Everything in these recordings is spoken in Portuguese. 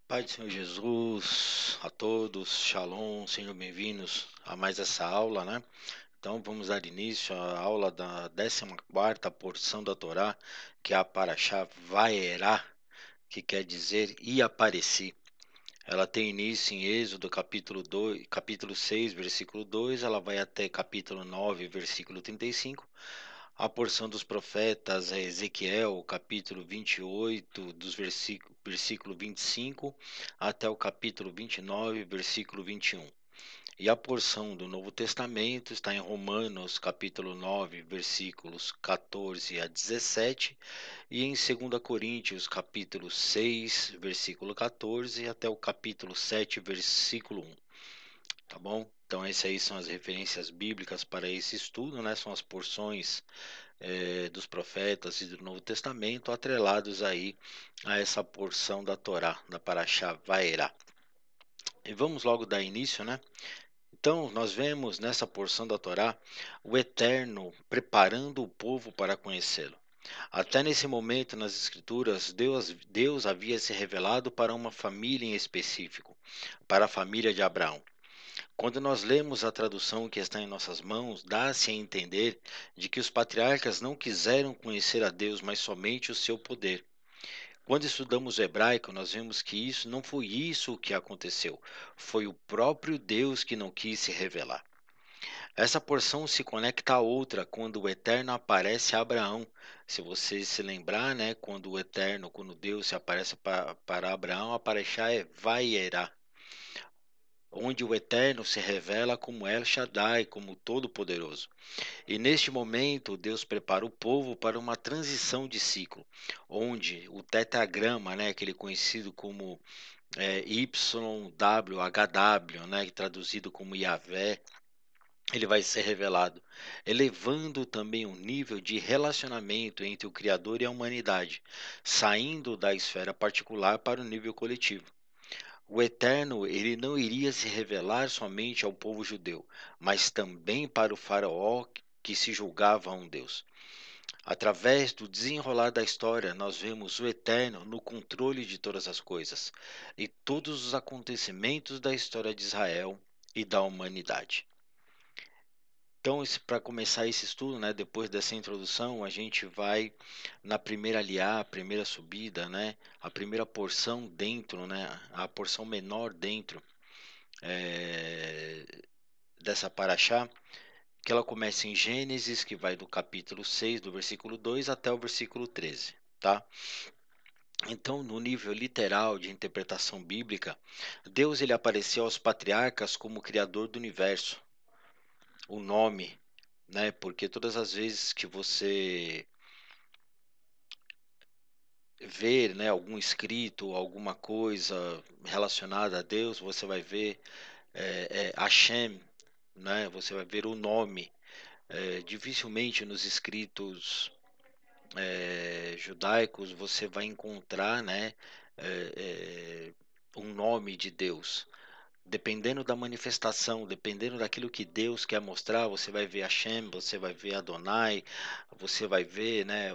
Pai do Senhor Jesus, a todos, Shalom, sejam bem-vindos a mais essa aula, né? Então vamos dar início à aula da 14ª porção da Torá, que é a Parashá Vaerá, que quer dizer e apareci. Ela tem início em Êxodo capítulo 6, versículo 2, ela vai até capítulo 9, versículo 35. A porção dos profetas é Ezequiel, capítulo 28, versículo 25 até o capítulo 29, versículo 21. E a porção do Novo Testamento está em Romanos, capítulo 9, versículos 14 a 17, e em 2 Coríntios, capítulo 6, versículo 14, até o capítulo 7, versículo 1. Tá bom? Então, essas aí são as referências bíblicas para esse estudo, né? São as porções dos profetas e do Novo Testamento, atrelados aí a essa porção da Torá, da Parashá Vaerá. E vamos logo dar início, né? Então, nós vemos nessa porção da Torá o Eterno preparando o povo para conhecê-lo. Até nesse momento nas Escrituras, Deus havia se revelado para uma família em específico, para a família de Abraão. Quando nós lemos a tradução que está em nossas mãos, dá-se a entender de que os patriarcas não quiseram conhecer a Deus, mas somente o seu poder. Quando estudamos o hebraico, nós vemos que isso não foi isso o que aconteceu, foi o próprio Deus que não quis se revelar. Essa porção se conecta a outra quando o Eterno aparece a Abraão. Se você se lembrar, né, quando Deus se aparece para Abraão, a Parashá é Vaierá, onde o Eterno se revela como El Shaddai, como Todo-Poderoso. E neste momento, Deus prepara o povo para uma transição de ciclo, onde o tetragrama, né, aquele conhecido como YWHW, né, traduzido como Yahvé, ele vai ser revelado, elevando também o nível de relacionamento entre o Criador e a humanidade, saindo da esfera particular para o nível coletivo. O Eterno, ele não iria se revelar somente ao povo judeu, mas também para o faraó que se julgava um Deus. Através do desenrolar da história, nós vemos o Eterno no controle de todas as coisas e todos os acontecimentos da história de Israel e da humanidade. Então, para começar esse estudo, né, depois dessa introdução, a gente vai na primeira aliá, a primeira subida, né, a primeira porção dentro, né, a porção menor dentro dessa paraxá, que ela começa em Gênesis, que vai do capítulo 6, do versículo 2 até o versículo 13, tá? Então, no nível literal de interpretação bíblica, Deus ele apareceu aos patriarcas como criador do universo, o nome, né? Porque todas as vezes que você ver, né, algum escrito, alguma coisa relacionada a Deus, você vai ver Hashem, né? Você vai ver o nome. Dificilmente nos escritos judaicos você vai encontrar, né, é, é, um nome de Deus. Dependendo da manifestação, dependendo daquilo que Deus quer mostrar, você vai ver Hashem, você vai ver Adonai, você vai ver, né,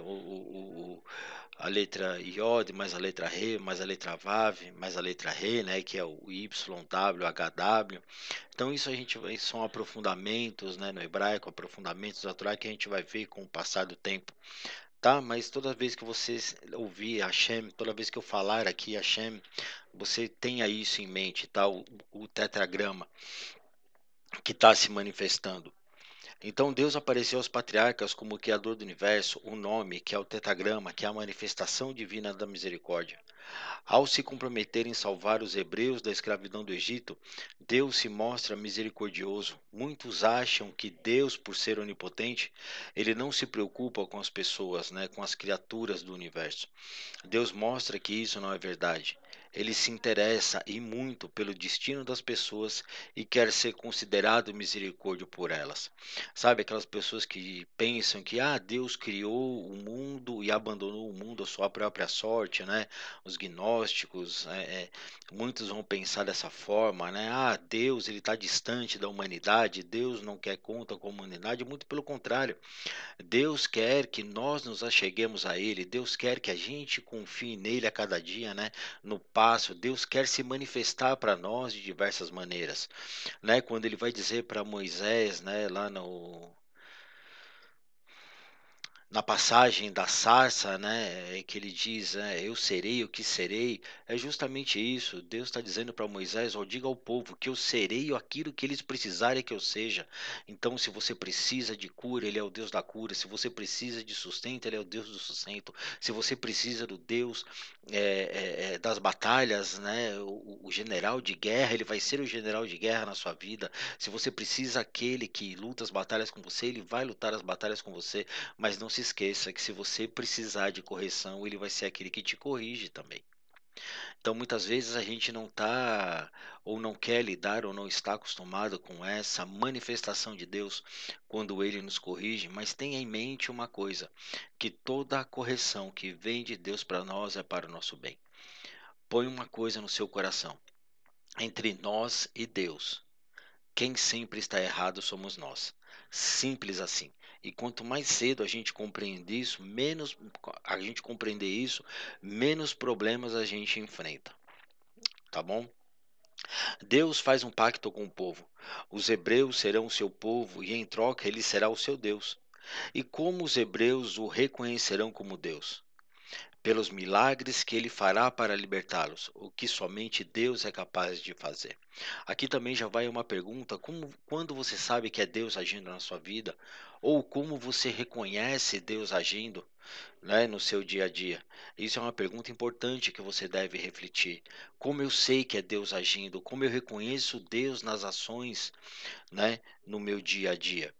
a letra Yod, mais a letra Re, mais a letra Vav, mais a letra Re, né, que é o YWHW. Então isso a gente vai, são aprofundamentos, né, no hebraico, aprofundamentos da Torá que a gente vai ver com o passar do tempo. Tá, mas toda vez que você ouvir Hashem, toda vez que eu falar aqui Hashem, você tenha isso em mente, tá? O tetragrama que está se manifestando. Então Deus apareceu aos patriarcas como o Criador do universo, o nome, que é o tetragrama, que é a manifestação divina da misericórdia. Ao se comprometer em salvar os hebreus da escravidão do Egito, Deus se mostra misericordioso. Muitos acham que Deus, por ser onipotente, ele não se preocupa com as pessoas, né, com as criaturas do universo. Deus mostra que isso não é verdade. Ele se interessa e muito pelo destino das pessoas e quer ser considerado misericórdia por elas. Sabe, aquelas pessoas que pensam que Deus criou o mundo e abandonou o mundo à sua própria sorte, né? Os gnósticos, muitos vão pensar dessa forma, né? Deus ele está distante da humanidade, Deus não quer conta com a humanidade, muito pelo contrário. Deus quer que nós nos acheguemos a Ele, Deus quer que a gente confie nele a cada dia, né? No fácil. Deus quer se manifestar para nós de diversas maneiras, né? Quando ele vai dizer para Moisés, né, lá no na passagem da sarça, né, que ele diz, eu serei o que serei, é justamente isso. Deus está dizendo para Moisés, ó, diga ao povo que eu serei aquilo que eles precisarem que eu seja. Então, se você precisa de cura, ele é o Deus da cura. Se você precisa de sustento, ele é o Deus do sustento. Se você precisa do Deus das batalhas, né, o general de guerra, ele vai ser o general de guerra na sua vida. Se você precisa aquele que luta as batalhas com você, ele vai lutar as batalhas com você. Mas não se esqueça que se você precisar de correção, ele vai ser aquele que te corrige também. Então, muitas vezes a gente não está ou não quer lidar ou não está acostumado com essa manifestação de Deus quando ele nos corrige, mas tenha em mente uma coisa, que toda a correção que vem de Deus para nós é para o nosso bem. Põe uma coisa no seu coração, entre nós e Deus, quem sempre está errado somos nós. Simples assim. E quanto mais cedo a gente compreender isso, menos problemas a gente enfrenta, tá bom? Deus faz um pacto com o povo. Os hebreus serão o seu povo e em troca ele será o seu Deus. E como os hebreus o reconhecerão como Deus? Pelos milagres que ele fará para libertá-los, o que somente Deus é capaz de fazer. Aqui também já vai uma pergunta: quando você sabe que é Deus agindo na sua vida? Ou como você reconhece Deus agindo, né, no seu dia a dia? Isso é uma pergunta importante que você deve refletir. Como eu sei que é Deus agindo? Como eu reconheço Deus nas ações, né, no meu dia a dia?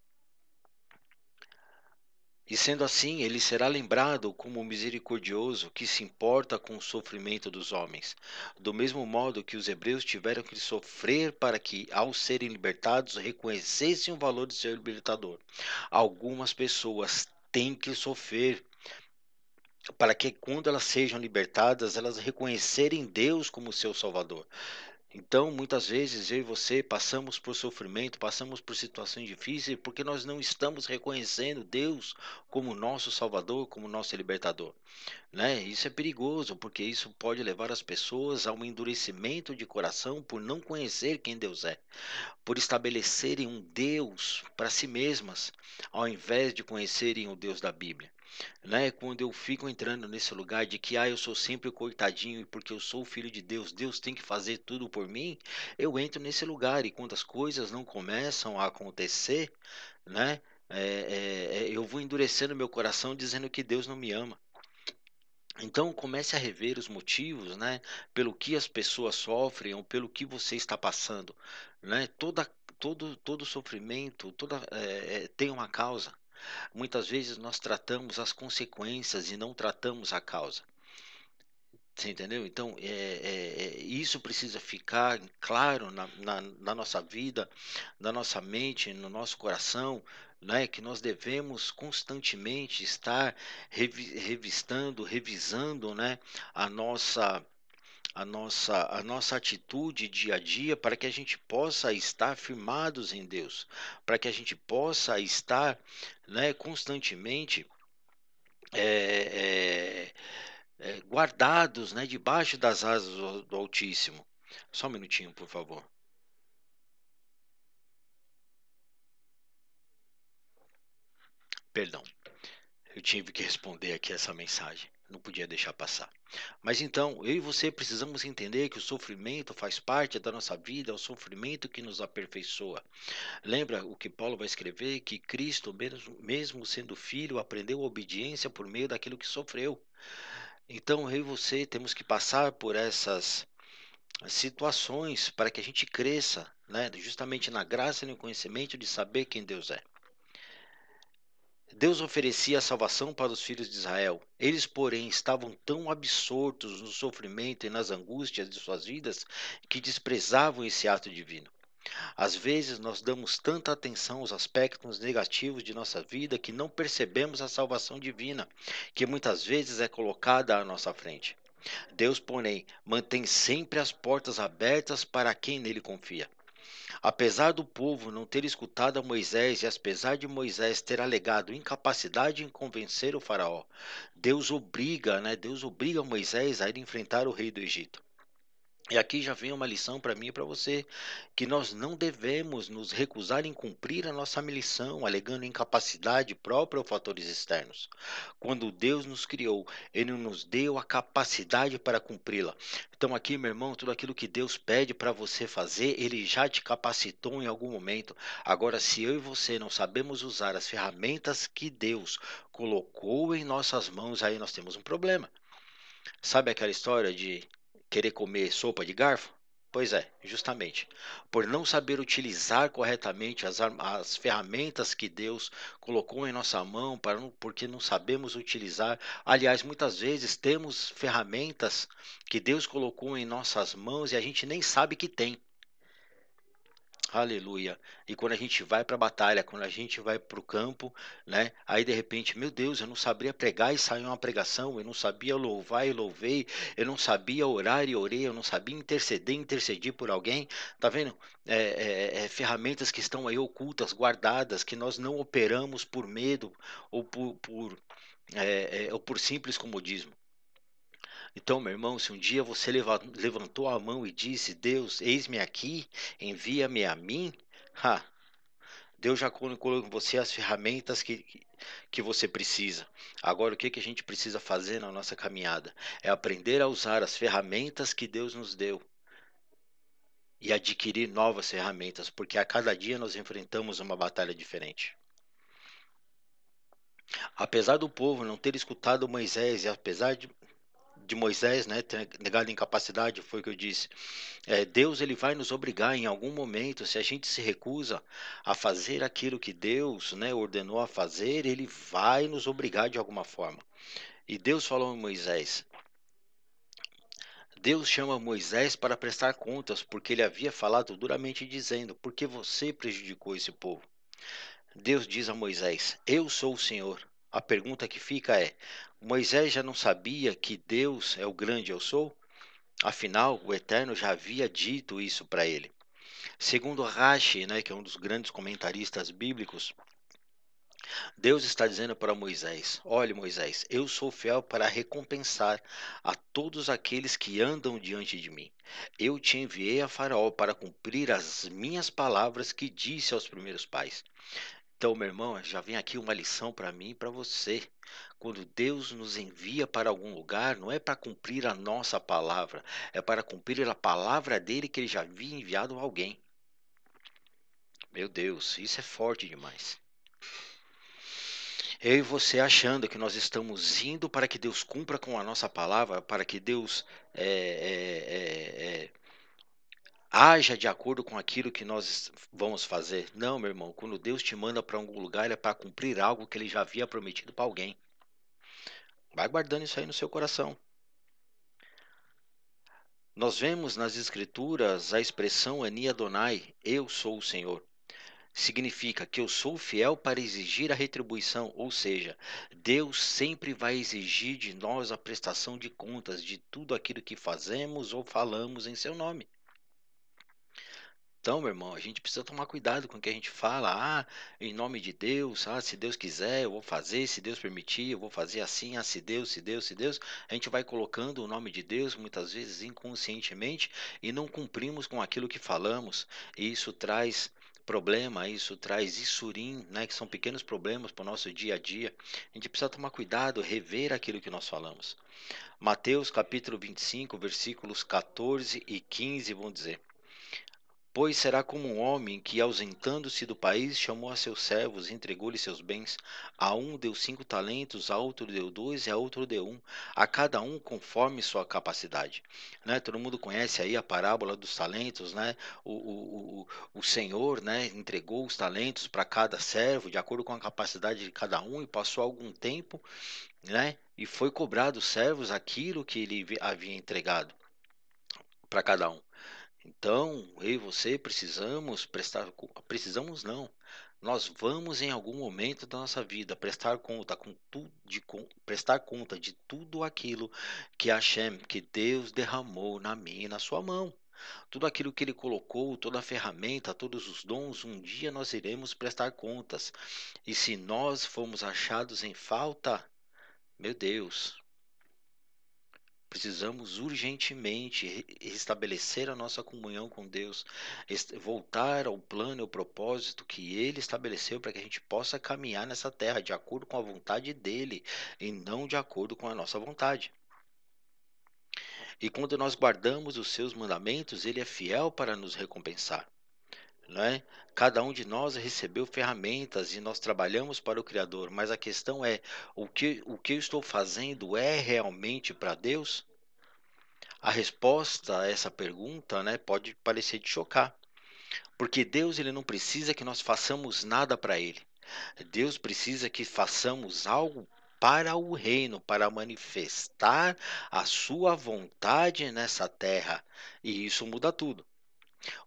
E sendo assim, ele será lembrado como misericordioso que se importa com o sofrimento dos homens, do mesmo modo que os hebreus tiveram que sofrer para que, ao serem libertados, reconhecessem o valor de seu libertador. Algumas pessoas têm que sofrer para que, quando elas sejam libertadas, elas reconhecerem Deus como seu Salvador. Então, muitas vezes, eu e você passamos por sofrimento, passamos por situações difíceis, porque nós não estamos reconhecendo Deus como nosso Salvador, como nosso libertador, né? Isso é perigoso, porque isso pode levar as pessoas a um endurecimento de coração por não conhecer quem Deus é, por estabelecerem um Deus para si mesmas, ao invés de conhecerem o Deus da Bíblia, né? Quando eu fico entrando nesse lugar de que eu sou sempre o coitadinho e porque eu sou o filho de Deus, Deus tem que fazer tudo por mim, eu entro nesse lugar e quando as coisas não começam a acontecer, né? Eu vou endurecendo meu coração dizendo que Deus não me ama. Então comece a rever os motivos, né, pelo que as pessoas sofrem ou pelo que você está passando, né? Todo sofrimento, tem uma causa. Muitas vezes nós tratamos as consequências e não tratamos a causa. Você entendeu? Então, isso precisa ficar claro na nossa vida, na nossa mente, no nosso coração, né? Que nós devemos constantemente estar revistando, revisando, né? A nossa, a nossa atitude dia a dia para que a gente possa estar firmados em Deus, para que a gente possa estar, né, constantemente é, guardados, né, debaixo das asas do Altíssimo. Só um minutinho, por favor. Perdão, eu tive que responder aqui essa mensagem. Não podia deixar passar. Mas então, eu e você precisamos entender que o sofrimento faz parte da nossa vida, é o sofrimento que nos aperfeiçoa. Lembra o que Paulo vai escrever? Que Cristo, mesmo sendo filho, aprendeu a obediência por meio daquilo que sofreu. Então, eu e você temos que passar por essas situações para que a gente cresça, né? Justamente na graça e no conhecimento de saber quem Deus é. Deus oferecia a salvação para os filhos de Israel. Eles, porém, estavam tão absortos no sofrimento e nas angústias de suas vidas que desprezavam esse ato divino. Às vezes, nós damos tanta atenção aos aspectos negativos de nossa vida que não percebemos a salvação divina, que muitas vezes é colocada à nossa frente. Deus, porém, mantém sempre as portas abertas para quem nele confia. Apesar do povo não ter escutado a Moisés e apesar de Moisés ter alegado incapacidade em convencer o faraó, Deus obriga Moisés a ir enfrentar o rei do Egito. E aqui já vem uma lição para mim e para você, que nós não devemos nos recusar em cumprir a nossa missão, alegando incapacidade própria ou fatores externos. Quando Deus nos criou, Ele nos deu a capacidade para cumpri-la. Então, aqui, meu irmão, tudo aquilo que Deus pede para você fazer, Ele já te capacitou em algum momento. Agora, se eu e você não sabemos usar as ferramentas que Deus colocou em nossas mãos, aí nós temos um problema. Sabe aquela história de querer comer sopa de garfo? Pois é, justamente. Por não saber utilizar corretamente as ferramentas que Deus colocou em nossa mão, porque não sabemos utilizar. Aliás, muitas vezes temos ferramentas que Deus colocou em nossas mãos e a gente nem sabe que tem. Aleluia. E quando a gente vai para a batalha, quando a gente vai para o campo, né? Aí de repente, meu Deus, eu não sabia pregar e saiu uma pregação, eu não sabia louvar e louvei, eu não sabia orar e orei, eu não sabia interceder e intercedi por alguém. Tá vendo? Ferramentas que estão aí ocultas, guardadas, que nós não operamos por medo ou ou por simples comodismo. Então, meu irmão, se um dia você levantou a mão e disse: Deus, eis-me aqui, envia-me a mim, ha, Deus já colocou em você as ferramentas que você precisa. Agora, o que, que a gente precisa fazer na nossa caminhada? É aprender a usar as ferramentas que Deus nos deu e adquirir novas ferramentas, porque a cada dia nós enfrentamos uma batalha diferente. Apesar do povo não ter escutado Moisés e apesar de Moisés, né, ter negado a incapacidade, foi o que eu disse. Deus ele vai nos obrigar em algum momento, se a gente se recusa a fazer aquilo que Deus, né, ordenou a fazer, ele vai nos obrigar de alguma forma. E Deus falou a Moisés. Deus chama Moisés para prestar contas, porque ele havia falado duramente dizendo: por que você prejudicou esse povo? Deus diz a Moisés: eu sou o Senhor. A pergunta que fica é: Moisés já não sabia que Deus é o grande eu sou? Afinal, o Eterno já havia dito isso para ele. Segundo Rashi, né, que é um dos grandes comentaristas bíblicos, Deus está dizendo para Moisés: olhe, Moisés, eu sou fiel para recompensar a todos aqueles que andam diante de mim. Eu te enviei a Faraó para cumprir as minhas palavras que disse aos primeiros pais. Então, meu irmão, já vem aqui uma lição para mim e para você. Quando Deus nos envia para algum lugar, não é para cumprir a nossa palavra, é para cumprir a palavra dele que ele já havia enviado a alguém. Meu Deus, isso é forte demais. Eu e você achando que nós estamos indo para que Deus cumpra com a nossa palavra, para que Deus haja de acordo com aquilo que nós vamos fazer. Não, meu irmão, quando Deus te manda para algum lugar é para cumprir algo que ele já havia prometido para alguém. Vai guardando isso aí no seu coração. Nós vemos nas Escrituras a expressão Ani Adonai, eu sou o Senhor. Significa que eu sou fiel para exigir a retribuição, ou seja, Deus sempre vai exigir de nós a prestação de contas de tudo aquilo que fazemos ou falamos em seu nome. Então, meu irmão, a gente precisa tomar cuidado com o que a gente fala. Ah, em nome de Deus, se Deus quiser, eu vou fazer, se Deus permitir, eu vou fazer assim, se Deus, se Deus, se Deus. A gente vai colocando o nome de Deus, muitas vezes inconscientemente, e não cumprimos com aquilo que falamos. E isso traz problema, isso traz issurim, né, que são pequenos problemas para o nosso dia a dia. A gente precisa tomar cuidado, rever aquilo que nós falamos. Mateus capítulo 25, versículos 14 e 15 vão dizer: pois será como um homem que, ausentando-se do país, chamou a seus servos e entregou-lhes seus bens. A um deu 5 talentos, a outro deu 2 e a outro deu 1, a cada um conforme sua capacidade. Né? Todo mundo conhece aí a parábola dos talentos, né? O Senhor, né, entregou os talentos para cada servo, de acordo com a capacidade de cada um, e passou algum tempo, né? E foi cobrado dos servos aquilo que ele havia entregado para cada um. Então, eu e você precisamos não. Nós vamos em algum momento da nossa vida prestar conta de tudo aquilo que Hashem, que Deus derramou na minha e na sua mão. Tudo aquilo que ele colocou, toda a ferramenta, todos os dons, um dia nós iremos prestar contas. E se nós formos achados em falta, meu Deus, precisamos urgentemente restabelecer a nossa comunhão com Deus, voltar ao plano e ao propósito que Ele estabeleceu para que a gente possa caminhar nessa terra de acordo com a vontade dEle e não de acordo com a nossa vontade. E quando nós guardamos os seus mandamentos, Ele é fiel para nos recompensar. Não é? Cada um de nós recebeu ferramentas e nós trabalhamos para o Criador, mas a questão é: o que eu estou fazendo é realmente para Deus? A resposta a essa pergunta, né, pode parecer te chocar, porque Deus ele não precisa que nós façamos nada para Ele. Deus precisa que façamos algo para o reino, para manifestar a sua vontade nessa terra. E isso muda tudo.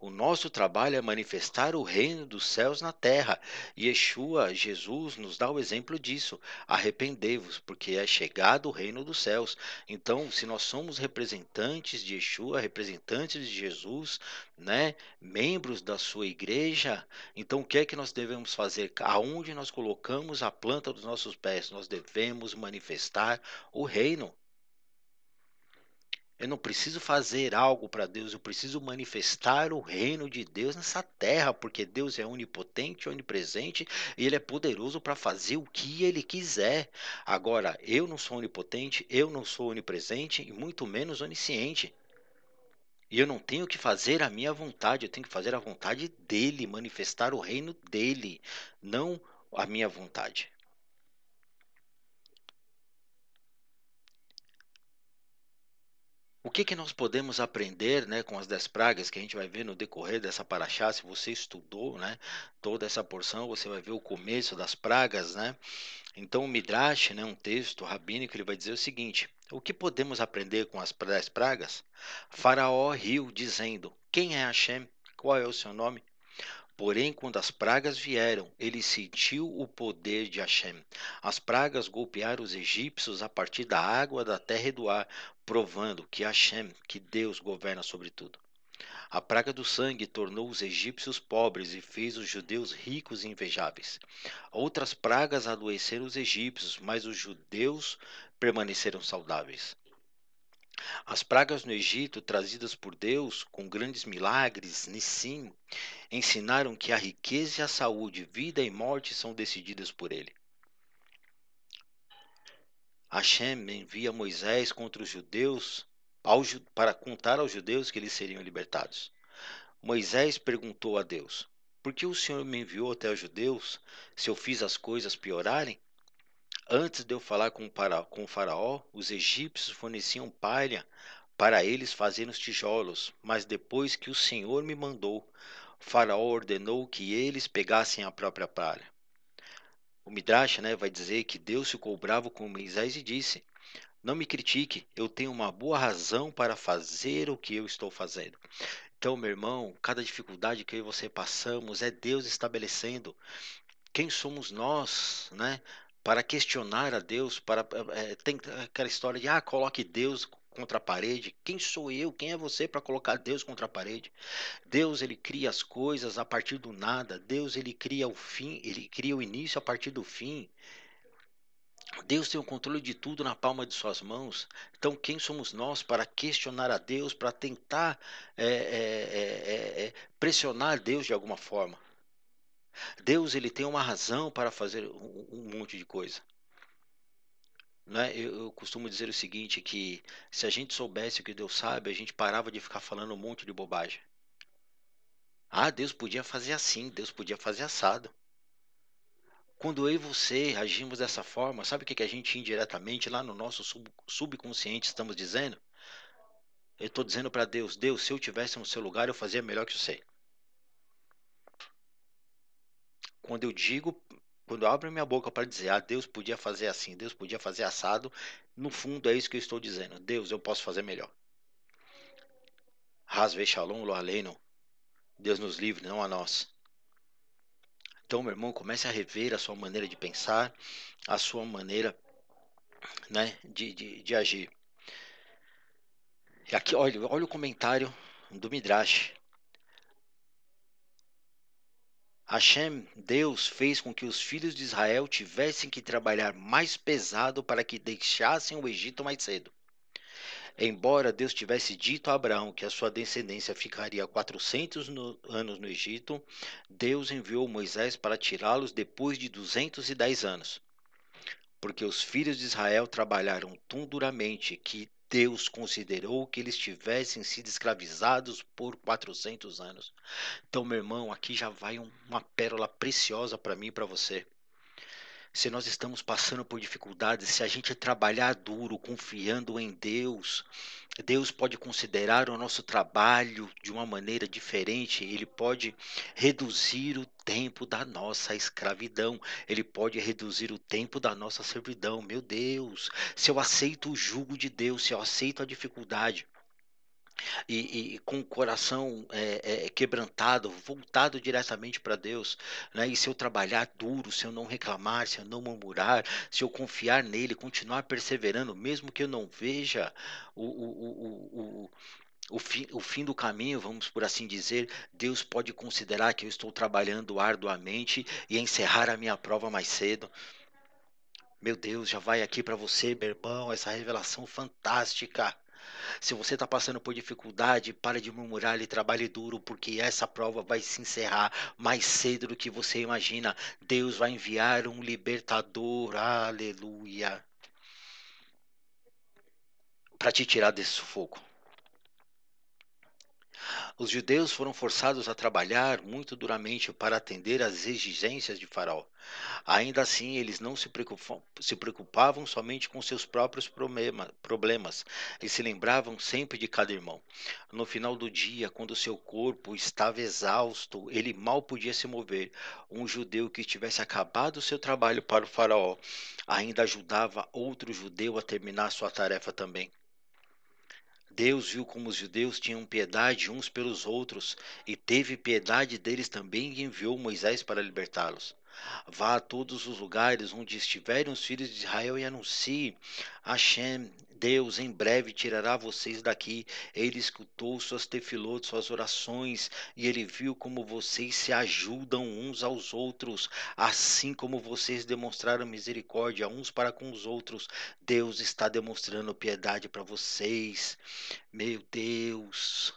O nosso trabalho é manifestar o reino dos céus na terra. Yeshua, Jesus, nos dá o exemplo disso. Arrependei-vos, porque é chegado o reino dos céus. Então, se nós somos representantes de Yeshua, representantes de Jesus, né, membros da sua igreja, então o que é que nós devemos fazer? Aonde nós colocamos a planta dos nossos pés, nós devemos manifestar o reino. Eu não preciso fazer algo para Deus, eu preciso manifestar o reino de Deus nessa terra, porque Deus é onipotente, onipresente e Ele é poderoso para fazer o que Ele quiser. Agora, eu não sou onipotente, eu não sou onipresente e muito menos onisciente. E eu não tenho que fazer a minha vontade, eu tenho que fazer a vontade dEle, manifestar o reino dEle, não a minha vontade. O que que nós podemos aprender, né, com as 10 pragas que a gente vai ver no decorrer dessa paraxá? Se você estudou, né, toda essa porção, você vai ver o começo das pragas, né? Então o Midrash, né, um texto rabínico, ele vai dizer o seguinte: o que podemos aprender com as 10 pragas? Faraó riu, dizendo: Quem é Hashem? Qual é o seu nome? Porém, quando as pragas vieram, ele sentiu o poder de Hashem. As pragas golpearam os egípcios a partir da água, da terra e do ar, provando que Hashem, que Deus, governa sobre tudo. A praga do sangue tornou os egípcios pobres e fez os judeus ricos e invejáveis. Outras pragas adoeceram os egípcios, mas os judeus permaneceram saudáveis. As pragas no Egito, trazidas por Deus com grandes milagres, Nissim, ensinaram que a riqueza e a saúde, vida e morte são decididas por ele. Hashem envia Moisés contra os judeus para contar aos judeus que eles seriam libertados. Moisés perguntou a Deus: Por que o Senhor me enviou até os judeus se eu fiz as coisas piorarem? Antes de eu falar com o faraó, os egípcios forneciam palha para eles fazerem os tijolos, mas depois que o Senhor me mandou, Faraó ordenou que eles pegassem a própria palha. O Midrash, né, vai dizer que Deus ficou bravo com Moisés e disse: Não me critique, eu tenho uma boa razão para fazer o que eu estou fazendo. Então, meu irmão, cada dificuldade que eu e você passamos é Deus estabelecendo quem somos nós, né? Para questionar a Deus, tem aquela história de coloque Deus contra a parede. Quem sou eu? Quem é você para colocar Deus contra a parede? Deus ele cria as coisas a partir do nada. Deus ele cria o fim, ele cria o início a partir do fim. Deus tem o controle de tudo na palma de suas mãos. Então, quem somos nós para questionar a Deus, para tentar pressionar Deus de alguma forma? Deus ele tem uma razão para fazer um monte de coisa. Né? Eu costumo dizer o seguinte, que se a gente soubesse o que Deus sabe, a gente parava de ficar falando um monte de bobagem. Deus podia fazer assim, Deus podia fazer assado. Quando eu e você agimos dessa forma, sabe o que a gente indiretamente lá no nosso subconsciente estamos dizendo? Eu estou dizendo para Deus: Deus, se eu tivesse no seu lugar, eu fazia melhor que você. Quando eu digo, quando eu abro minha boca para dizer, Deus podia fazer assim, Deus podia fazer assado, no fundo é isso que eu estou dizendo. Deus, eu posso fazer melhor. Hasve shalom lo aleinu. Deus nos livre, não a nós. Então, meu irmão, comece a rever a sua maneira de pensar, a sua maneira, né, de agir. E aqui, olha o comentário do Midrash. Hashem, Deus, fez com que os filhos de Israel tivessem que trabalhar mais pesado para que deixassem o Egito mais cedo. Embora Deus tivesse dito a Abraão que a sua descendência ficaria 400 anos no Egito, Deus enviou Moisés para tirá-los depois de 210 anos, porque os filhos de Israel trabalharam tão duramente que Deus considerou que eles tivessem sido escravizados por 400 anos. Então, meu irmão, aqui já vai uma pérola preciosa para mim e para você. Se nós estamos passando por dificuldades, se a gente trabalhar duro, confiando em Deus, Deus pode considerar o nosso trabalho de uma maneira diferente, Ele pode reduzir o tempo da nossa escravidão, Ele pode reduzir o tempo da nossa servidão. Meu Deus, se eu aceito o jugo de Deus, se eu aceito a dificuldade, e com o coração quebrantado, voltado diretamente para Deus, né? E se eu trabalhar duro, se eu não reclamar, se eu não murmurar, se eu confiar nele, continuar perseverando, mesmo que eu não veja o, o, o, o, o fim do caminho, vamos por assim dizer, Deus pode considerar que eu estou trabalhando arduamente e encerrar a minha prova mais cedo. Meu Deus, já vai aqui para você, meu irmão, essa revelação fantástica. Se você está passando por dificuldade, pare de murmurar e trabalhe duro, porque essa prova vai se encerrar mais cedo do que você imagina. Deus vai enviar um libertador, aleluia, para te tirar desse sufoco. Os judeus foram forçados a trabalhar muito duramente para atender às exigências de Faraó. Ainda assim, eles não se preocupavam somente com seus próprios problemas e se lembravam sempre de cada irmão. No final do dia, quando seu corpo estava exausto, ele mal podia se mover. Um judeu que tivesse acabado seu trabalho para o Faraó ainda ajudava outro judeu a terminar sua tarefa também. Deus viu como os judeus tinham piedade uns pelos outros e teve piedade deles também e enviou Moisés para libertá-los. Vá a todos os lugares onde estiverem os filhos de Israel e anuncie: Hashem, Deus, em breve tirará vocês daqui. Ele escutou suas tefilotes, suas orações, e ele viu como vocês se ajudam uns aos outros, assim como vocês demonstraram misericórdia uns para com os outros. Deus está demonstrando piedade para vocês. Meu Deus.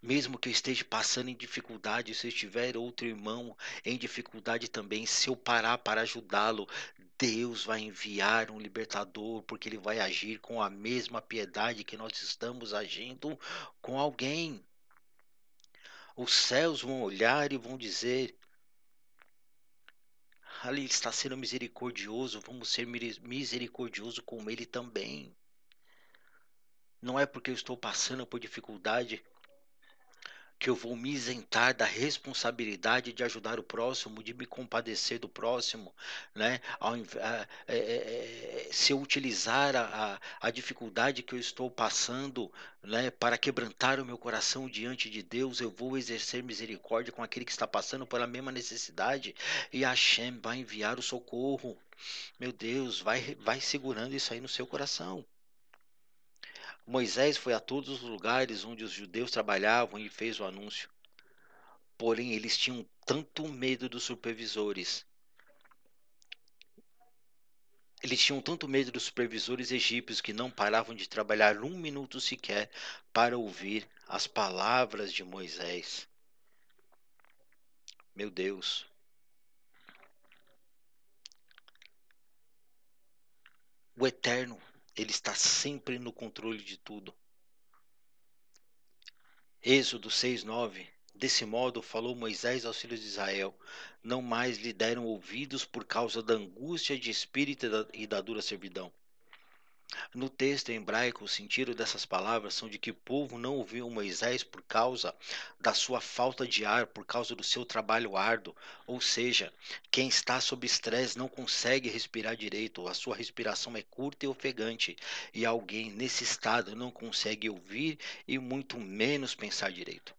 Mesmo que eu esteja passando em dificuldade, se eu tiver outro irmão em dificuldade também, se eu parar para ajudá-lo, Deus vai enviar um libertador, porque ele vai agir com a mesma piedade que nós estamos agindo com alguém. Os céus vão olhar e vão dizer: ali ele está sendo misericordioso, vamos ser misericordioso com ele também. Não é porque eu estou passando por dificuldade que eu vou me isentar da responsabilidade de ajudar o próximo, de me compadecer do próximo, né? Se eu utilizar a dificuldade que eu estou passando, né, para quebrantar o meu coração diante de Deus, eu vou exercer misericórdia com aquele que está passando pela mesma necessidade, e Hashem vai enviar o socorro. Meu Deus, vai segurando isso aí no seu coração. Moisés foi a todos os lugares onde os judeus trabalhavam e fez o anúncio. Porém, eles tinham tanto medo dos supervisores. Eles tinham tanto medo dos supervisores egípcios que não paravam de trabalhar um minuto sequer para ouvir as palavras de Moisés. Meu Deus. O Eterno, ele está sempre no controle de tudo. Êxodo 6:9. Desse modo falou Moisés aos filhos de Israel: não mais lhe deram ouvidos por causa da angústia de espírito e da dura servidão. No texto em hebraico, o sentido dessas palavras são de que o povo não ouviu Moisés por causa da sua falta de ar, por causa do seu trabalho árduo. Ou seja, quem está sob estresse não consegue respirar direito, a sua respiração é curta e ofegante, e alguém nesse estado não consegue ouvir e muito menos pensar direito.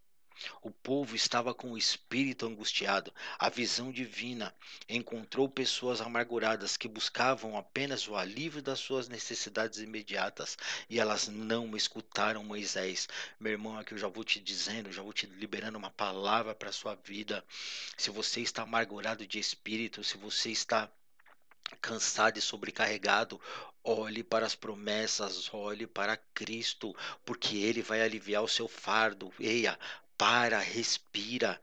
O povo estava com o espírito angustiado. A visão divina encontrou pessoas amarguradas que buscavam apenas o alívio das suas necessidades imediatas e elas não escutaram Moisés. Meu irmão, aqui eu já vou te dizendo, já vou te liberando uma palavra para a sua vida. Se você está amargurado de espírito, se você está cansado e sobrecarregado, olhe para as promessas, olhe para Cristo, porque Ele vai aliviar o seu fardo. Eia, para, respira.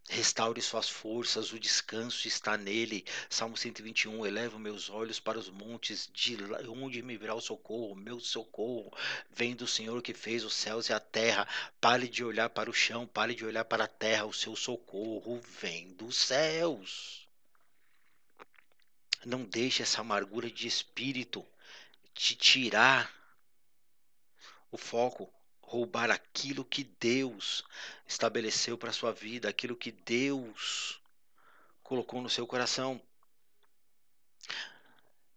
Restaure suas forças, o descanso está nele. Salmo 121. Elevo meus olhos para os montes, onde me virá o socorro? Meu socorro vem do Senhor que fez os céus e a terra. Pare de olhar para o chão, pare de olhar para a terra. O seu socorro vem dos céus. Não deixe essa amargura de espírito te tirar o foco, roubar aquilo que Deus estabeleceu para sua vida, aquilo que Deus colocou no seu coração.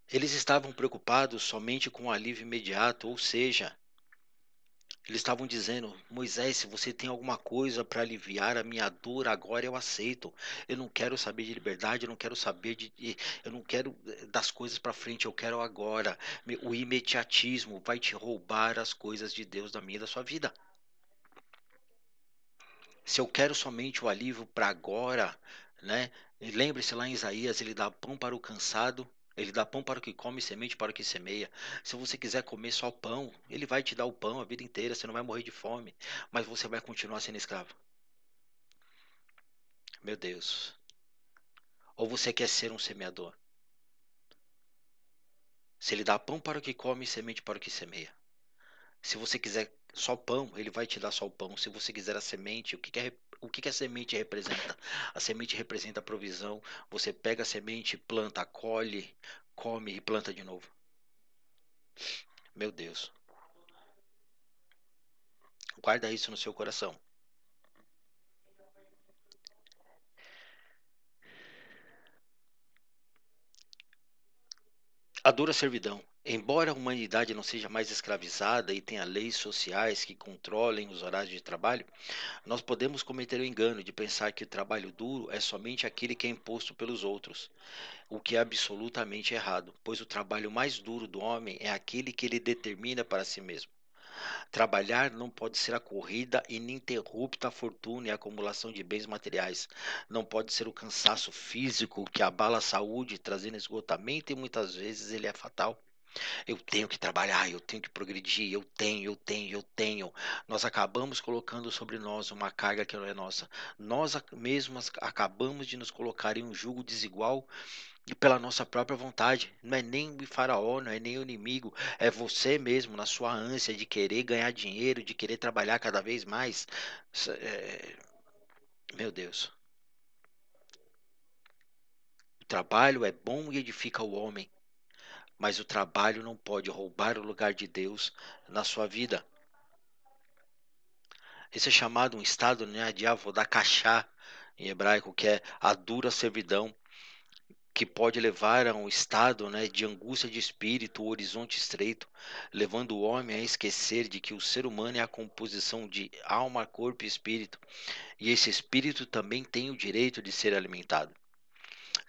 Eles estavam preocupados somente com o alívio imediato, ou seja, eles estavam dizendo: Moisés, se você tem alguma coisa para aliviar a minha dor, agora eu aceito. Eu não quero saber de liberdade, eu não quero saber eu não quero das coisas para frente, eu quero agora. O imediatismo vai te roubar as coisas de Deus da minha e da sua vida. Se eu quero somente o alívio para agora, né? Lembre-se lá em Isaías, ele dá pão para o cansado, ele dá pão para o que come e semente para o que semeia. Se você quiser comer só pão, ele vai te dar o pão a vida inteira, você não vai morrer de fome, mas você vai continuar sendo escravo. Meu Deus. Ou você quer ser um semeador? Se ele dá pão para o que come e semente para o que semeia. Se você quiser só pão, ele vai te dar só o pão. Se você quiser a semente, o que que a semente representa? A semente representa a provisão. Você pega a semente, planta, colhe, come e planta de novo. Meu Deus. Guarda isso no seu coração. A dura servidão. Embora a humanidade não seja mais escravizada e tenha leis sociais que controlem os horários de trabalho, nós podemos cometer o engano de pensar que o trabalho duro é somente aquele que é imposto pelos outros, o que é absolutamente errado, pois o trabalho mais duro do homem é aquele que ele determina para si mesmo. Trabalhar não pode ser a corrida ininterrupta à fortuna e à acumulação de bens materiais. Não pode ser o cansaço físico que abala a saúde, trazendo esgotamento e muitas vezes ele é fatal. Eu tenho que trabalhar, eu tenho que progredir, eu tenho. Nós acabamos colocando sobre nós uma carga que não é nossa. Nós mesmos acabamos de nos colocar em um jugo desigual e pela nossa própria vontade. Não é nem o faraó, não é nem o inimigo, é você mesmo, na sua ânsia de querer ganhar dinheiro, de querer trabalhar cada vez mais. Meu Deus, o trabalho é bom e edifica o homem, mas o trabalho não pode roubar o lugar de Deus na sua vida. Esse é chamado um estado, né, de avodakashá, em hebraico, que é a dura servidão, que pode levar a um estado, né, de angústia de espírito, o horizonte estreito, levando o homem a esquecer de que o ser humano é a composição de alma, corpo e espírito, e esse espírito também tem o direito de ser alimentado.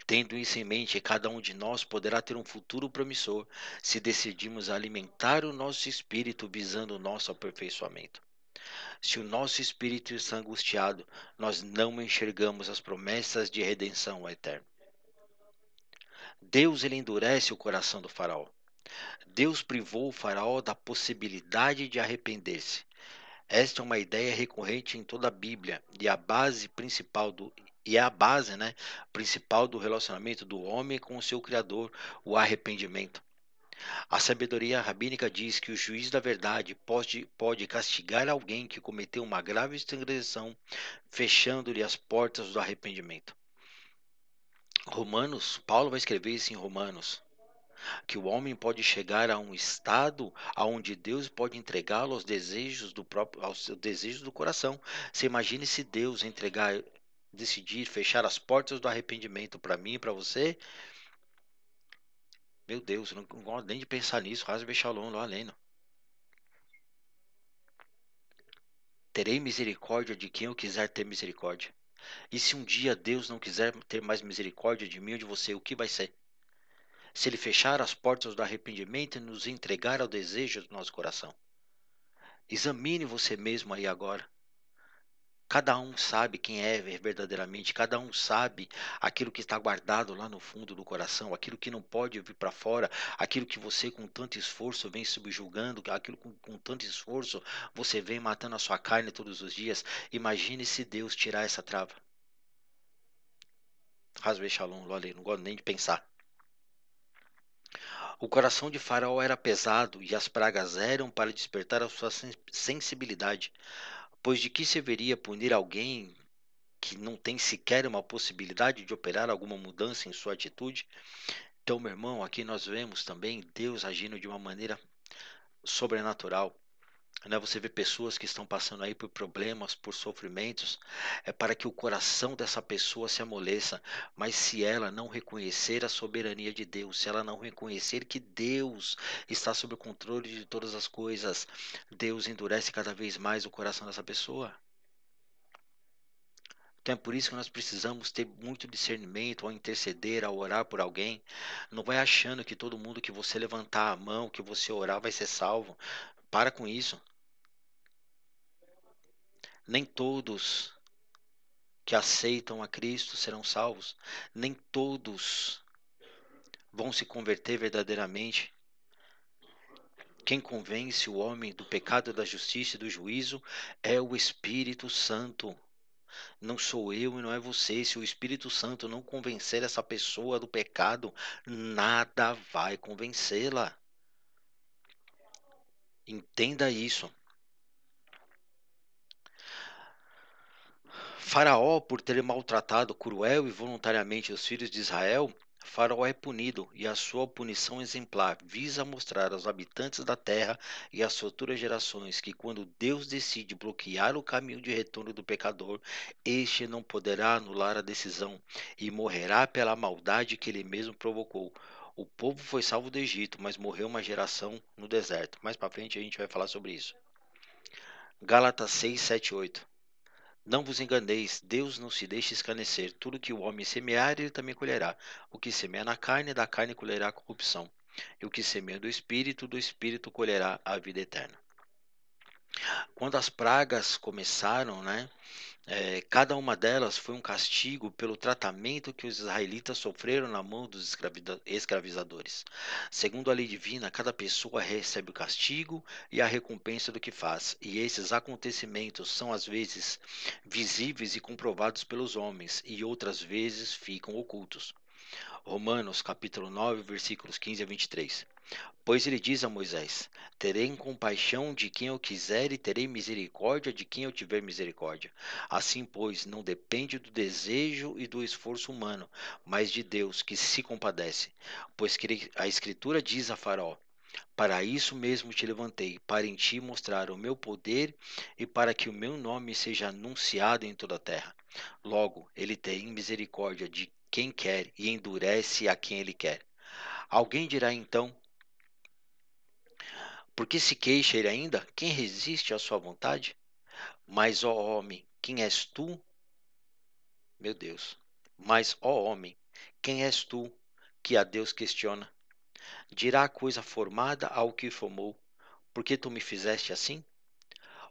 Tendo isso em mente, cada um de nós poderá ter um futuro promissor se decidirmos alimentar o nosso espírito visando o nosso aperfeiçoamento. Se o nosso espírito está angustiado, nós não enxergamos as promessas de redenção eterna. Deus ele endurece o coração do faraó. Deus privou o faraó da possibilidade de arrepender-se. Esta é uma ideia recorrente em toda a Bíblia e é a base, né, principal do relacionamento do homem com o seu Criador, o arrependimento. A sabedoria rabínica diz que o juiz da verdade pode castigar alguém que cometeu uma grave transgressão, fechando-lhe as portas do arrependimento. Paulo vai escrever isso em Romanos, que o homem pode chegar a um estado aonde Deus pode entregá-lo aos seus desejos do coração. Você imagine se Deus decidir fechar as portas do arrependimento para mim e para você? Meu Deus, eu não gosto nem de pensar nisso. Rasve Shalom, lá além. Terei misericórdia de quem eu quiser ter misericórdia. E se um dia Deus não quiser ter mais misericórdia de mim ou de você, o que vai ser? Se ele fechar as portas do arrependimento e nos entregar ao desejo do nosso coração. Examine você mesmo aí agora. Cada um sabe quem é verdadeiramente, cada um sabe aquilo que está guardado lá no fundo do coração, aquilo que não pode vir para fora, aquilo que você com tanto esforço vem subjugando, aquilo com tanto esforço você vem matando a sua carne todos os dias. Imagine se Deus tirar essa trava. Hasbe Shalom, olha, não gosto nem de pensar. O coração de Faraó era pesado e as pragas eram para despertar a sua sensibilidade, pois de que serviria punir alguém que não tem sequer uma possibilidade de operar alguma mudança em sua atitude? Então, meu irmão, aqui nós vemos também Deus agindo de uma maneira sobrenatural. Né? Você vê pessoas que estão passando aí por problemas, por sofrimentos, é para que o coração dessa pessoa se amoleça, mas se ela não reconhecer a soberania de Deus, se ela não reconhecer que Deus está sob o controle de todas as coisas, Deus endurece cada vez mais o coração dessa pessoa. Então é por isso que nós precisamos ter muito discernimento ao interceder, ao orar por alguém. Não vai achando que todo mundo que você levantar a mão, que você orar, vai ser salvo. Para com isso. Nem todos que aceitam a Cristo serão salvos. Nem todos vão se converter verdadeiramente. Quem convence o homem do pecado, da justiça e do juízo é o Espírito Santo. Não sou eu e não é você. Se o Espírito Santo não convencer essa pessoa do pecado, nada vai convencê-la. Entenda isso. Faraó, por ter maltratado cruel e voluntariamente os filhos de Israel, Faraó é punido, e a sua punição exemplar visa mostrar aos habitantes da terra e às futuras gerações que, quando Deus decide bloquear o caminho de retorno do pecador, este não poderá anular a decisão e morrerá pela maldade que ele mesmo provocou. O povo foi salvo do Egito, mas morreu uma geração no deserto. Mais para frente a gente vai falar sobre isso. Gálatas 6, 7, 8. Não vos enganeis, Deus não se deixa escarnecer. Tudo que o homem semear, ele também colherá. O que semeia na carne, da carne colherá a corrupção. E o que semeia do Espírito colherá a vida eterna. Quando as pragas começaram, né? Cada uma delas foi um castigo pelo tratamento que os israelitas sofreram na mão dos escravizadores. Segundo a lei divina, cada pessoa recebe o castigo e a recompensa do que faz, e esses acontecimentos são às vezes visíveis e comprovados pelos homens, e outras vezes ficam ocultos. Romanos capítulo 9, versículos 15 a 23. Pois ele diz a Moisés: Terei compaixão de quem eu quiser e terei misericórdia de quem eu tiver misericórdia. Assim, pois, não depende do desejo e do esforço humano, mas de Deus que se compadece. Pois que a Escritura diz a Faraó: Para isso mesmo te levantei, para em ti mostrar o meu poder e para que o meu nome seja anunciado em toda a terra. Logo, ele tem misericórdia de quem quer e endurece a quem ele quer. Alguém dirá então: Por que se queixa ele ainda? Quem resiste à sua vontade? Mas, ó homem, quem és tu? Meu Deus. Mas, ó homem, quem és tu que a Deus questiona? Dirá a coisa formada ao que formou: Por que tu me fizeste assim?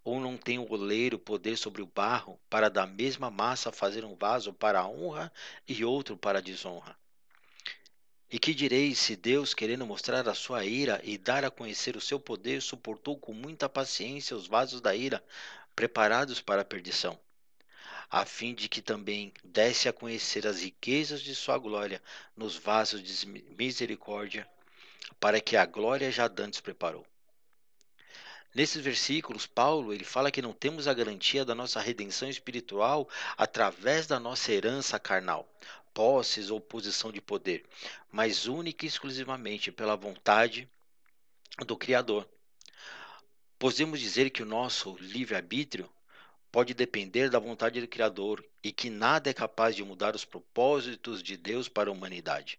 Ou não tem o oleiro poder sobre o barro para da mesma massa fazer um vaso para a honra e outro para a desonra? E que direis se Deus, querendo mostrar a sua ira e dar a conhecer o seu poder, suportou com muita paciência os vasos da ira, preparados para a perdição, a fim de que também desse a conhecer as riquezas de sua glória nos vasos de misericórdia, para que a glória já dantes preparou. Nesses versículos, Paulo ele fala que não temos a garantia da nossa redenção espiritual através da nossa herança carnal, posses ou posição de poder, mas única e exclusivamente pela vontade do Criador. Podemos dizer que o nosso livre-arbítrio pode depender da vontade do Criador e que nada é capaz de mudar os propósitos de Deus para a humanidade.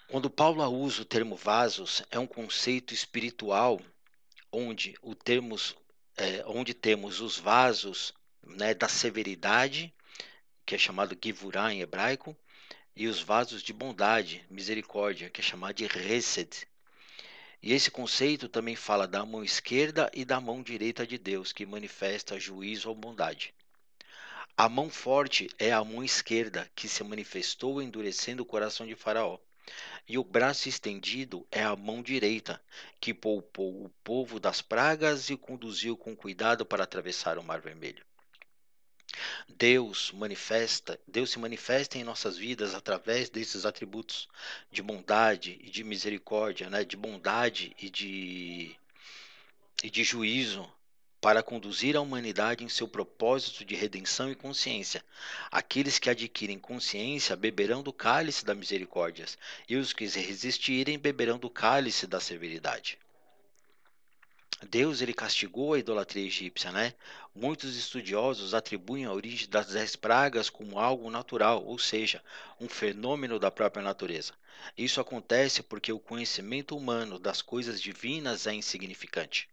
Quando Paulo usa o termo vasos, é um conceito espiritual onde temos os vasos, né, da severidade, que é chamado givurá em hebraico, e os vasos de bondade, misericórdia, que é chamado de hesed. E esse conceito também fala da mão esquerda e da mão direita de Deus, que manifesta juízo ou bondade. A mão forte é a mão esquerda que se manifestou endurecendo o coração de Faraó. E o braço estendido é a mão direita, que poupou o povo das pragas e conduziu com cuidado para atravessar o Mar Vermelho. Deus se manifesta em nossas vidas através desses atributos de bondade e de misericórdia, né? De bondade e de juízo, para conduzir a humanidade em seu propósito de redenção e consciência. Aqueles que adquirem consciência beberão do cálice da misericórdia, e os que resistirem beberão do cálice da severidade. Deus ele castigou a idolatria egípcia, né? Muitos estudiosos atribuem a origem das 10 pragas como algo natural, ou seja, um fenômeno da própria natureza. Isso acontece porque o conhecimento humano das coisas divinas é insignificante.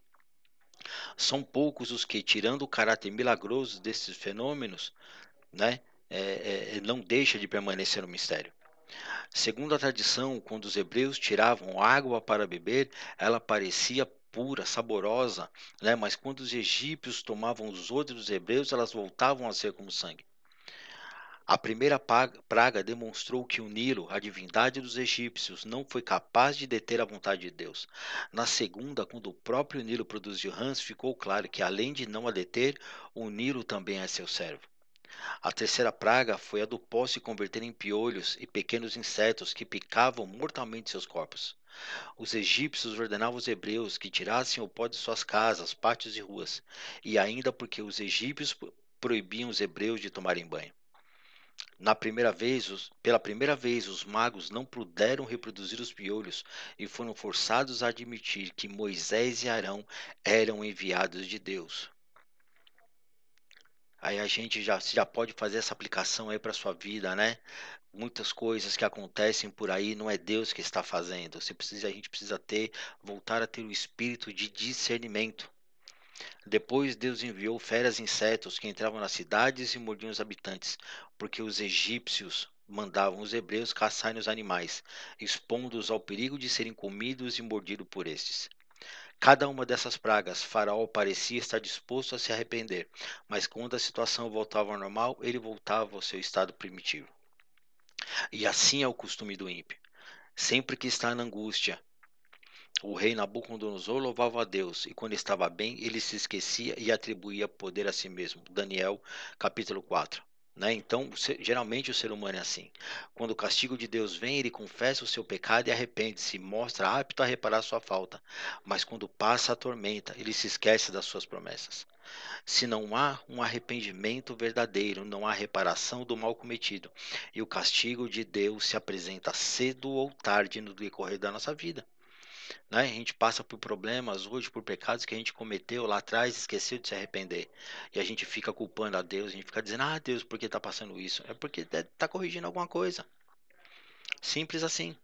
São poucos os que, tirando o caráter milagroso desses fenômenos, né, não deixa de permanecer um mistério. Segundo a tradição, quando os hebreus tiravam água para beber, ela parecia pura, saborosa, né? Mas quando os egípcios tomavam os odres dos hebreus, elas voltavam a ser como sangue. A primeira praga demonstrou que o Nilo, a divindade dos egípcios, não foi capaz de deter a vontade de Deus. Na segunda, quando o próprio Nilo produziu rãs, ficou claro que, além de não a deter, o Nilo também é seu servo. A terceira praga foi a do pó se converter em piolhos e pequenos insetos que picavam mortalmente seus corpos. Os egípcios ordenavam aos hebreus que tirassem o pó de suas casas, pátios e ruas, e ainda porque os egípcios proibiam os hebreus de tomarem banho. Pela primeira vez, os magos não puderam reproduzir os piolhos e foram forçados a admitir que Moisés e Arão eram enviados de Deus. Aí a gente já pode fazer essa aplicação aí para sua vida, né? Muitas coisas que acontecem por aí não é Deus que está fazendo. A gente precisa voltar a ter o espírito de discernimento. Depois Deus enviou feras e insetos que entravam nas cidades e mordiam os habitantes, porque os egípcios mandavam os hebreus caçarem os animais, expondo-os ao perigo de serem comidos e mordidos por estes. Cada uma dessas pragas, Faraó parecia estar disposto a se arrepender, mas quando a situação voltava ao normal, ele voltava ao seu estado primitivo. E assim é o costume do ímpio. Sempre que está na angústia, o rei Nabucodonosor louvava a Deus, e quando estava bem, ele se esquecia e atribuía poder a si mesmo. Daniel, capítulo 4. Né? Então, geralmente o ser humano é assim. Quando o castigo de Deus vem, ele confessa o seu pecado e arrepende-se, mostra apto a reparar sua falta. Mas quando passa a tormenta, ele se esquece das suas promessas. Se não há um arrependimento verdadeiro, não há reparação do mal cometido, e o castigo de Deus se apresenta cedo ou tarde no decorrer da nossa vida. Né? A gente passa por problemas hoje, por pecados que a gente cometeu lá atrás, esqueceu de se arrepender. E a gente fica culpando a Deus, a gente fica dizendo, ah, Deus, por que está passando isso? É porque está corrigindo alguma coisa. Simples assim.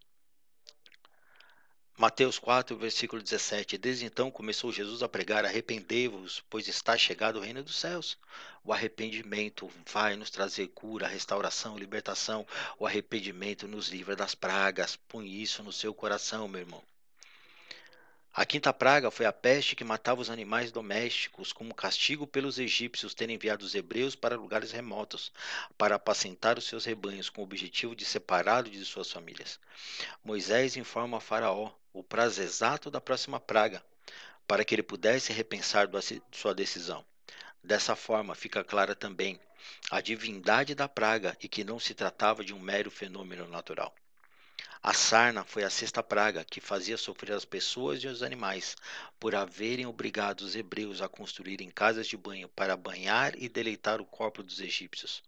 Mateus 4, versículo 17. Desde então começou Jesus a pregar: arrependei-vos, pois está chegado o reino dos céus. O arrependimento vai nos trazer cura, restauração, libertação. O arrependimento nos livra das pragas. Põe isso no seu coração, meu irmão. A quinta praga foi a peste que matava os animais domésticos, como castigo pelos egípcios terem enviado os hebreus para lugares remotos, para apacentar os seus rebanhos, com o objetivo de separá-los de suas famílias. Moisés informa a Faraó o prazo exato da próxima praga, para que ele pudesse repensar sua decisão. Dessa forma, fica clara também a divindade da praga e que não se tratava de um mero fenômeno natural. A sarna foi a sexta praga que fazia sofrer as pessoas e os animais, por haverem obrigado os hebreus a construírem casas de banho para banhar e deleitar o corpo dos egípcios.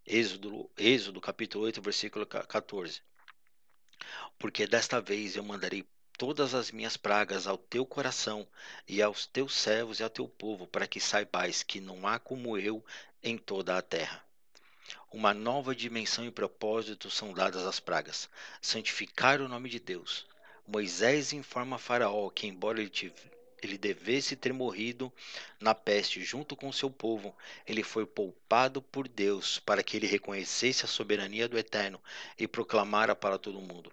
Êxodo capítulo 8, versículo 14. Porque desta vez eu mandarei todas as minhas pragas ao teu coração e aos teus servos e ao teu povo, para que saibais que não há como eu em toda a terra. Uma nova dimensão e propósito são dadas às pragas: santificar o nome de Deus. Moisés informa a Faraó que, embora ele devesse ter morrido na peste junto com seu povo, ele foi poupado por Deus para que ele reconhecesse a soberania do Eterno e proclamara para todo o mundo.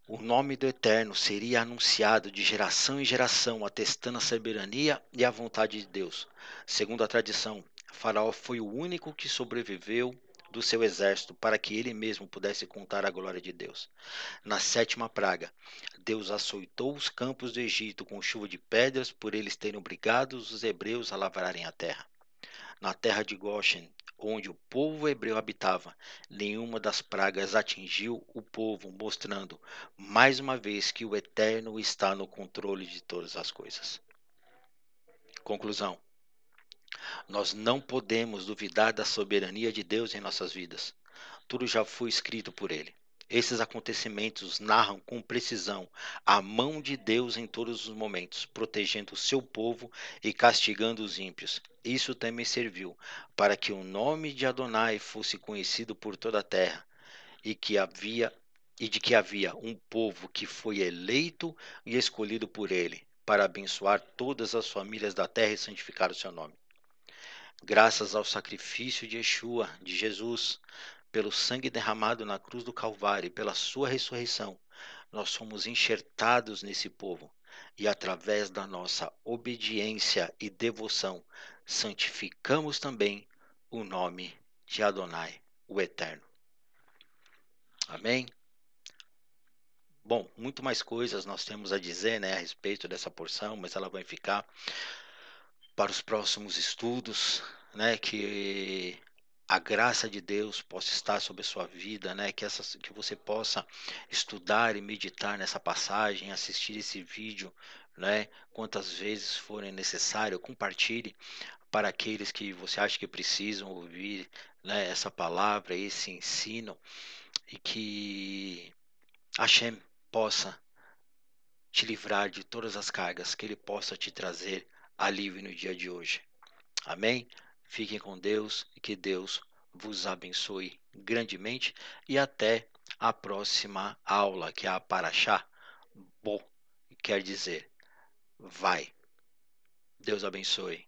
O nome do Eterno seria anunciado de geração em geração, atestando a soberania e a vontade de Deus. Segundo a tradição, Faraó foi o único que sobreviveu do seu exército para que ele mesmo pudesse contar a glória de Deus. Na sétima praga, Deus açoitou os campos do Egito com chuva de pedras por eles terem obrigado os hebreus a lavrarem a terra. Na terra de Goshen, onde o povo hebreu habitava, nenhuma das pragas atingiu o povo, mostrando mais uma vez que o Eterno está no controle de todas as coisas. Conclusão: nós não podemos duvidar da soberania de Deus em nossas vidas. Tudo já foi escrito por Ele. Esses acontecimentos narram com precisão a mão de Deus em todos os momentos, protegendo o seu povo e castigando os ímpios. Isso também serviu para que o nome de Adonai fosse conhecido por toda a terra e de que havia um povo que foi eleito e escolhido por Ele para abençoar todas as famílias da terra e santificar o seu nome. Graças ao sacrifício de Yeshua, de Jesus, pelo sangue derramado na cruz do Calvário e pela sua ressurreição, nós somos enxertados nesse povo e, através da nossa obediência e devoção, santificamos também o nome de Adonai, o Eterno. Amém? Bom, muito mais coisas nós temos a dizer, né, a respeito dessa porção, mas ela vai ficar para os próximos estudos, né, que a graça de Deus possa estar sobre a sua vida, né, que você possa estudar e meditar nessa passagem, assistir esse vídeo, né, quantas vezes forem necessário, compartilhe para aqueles que você acha que precisam ouvir, né, essa palavra, esse ensino, e que Hashem possa te livrar de todas as cargas, que Ele possa te trazer alívio no dia de hoje. Amém? Fiquem com Deus e que Deus vos abençoe grandemente e até a próxima aula, que é a Paraxá. Bom, quer dizer, vai. Deus abençoe.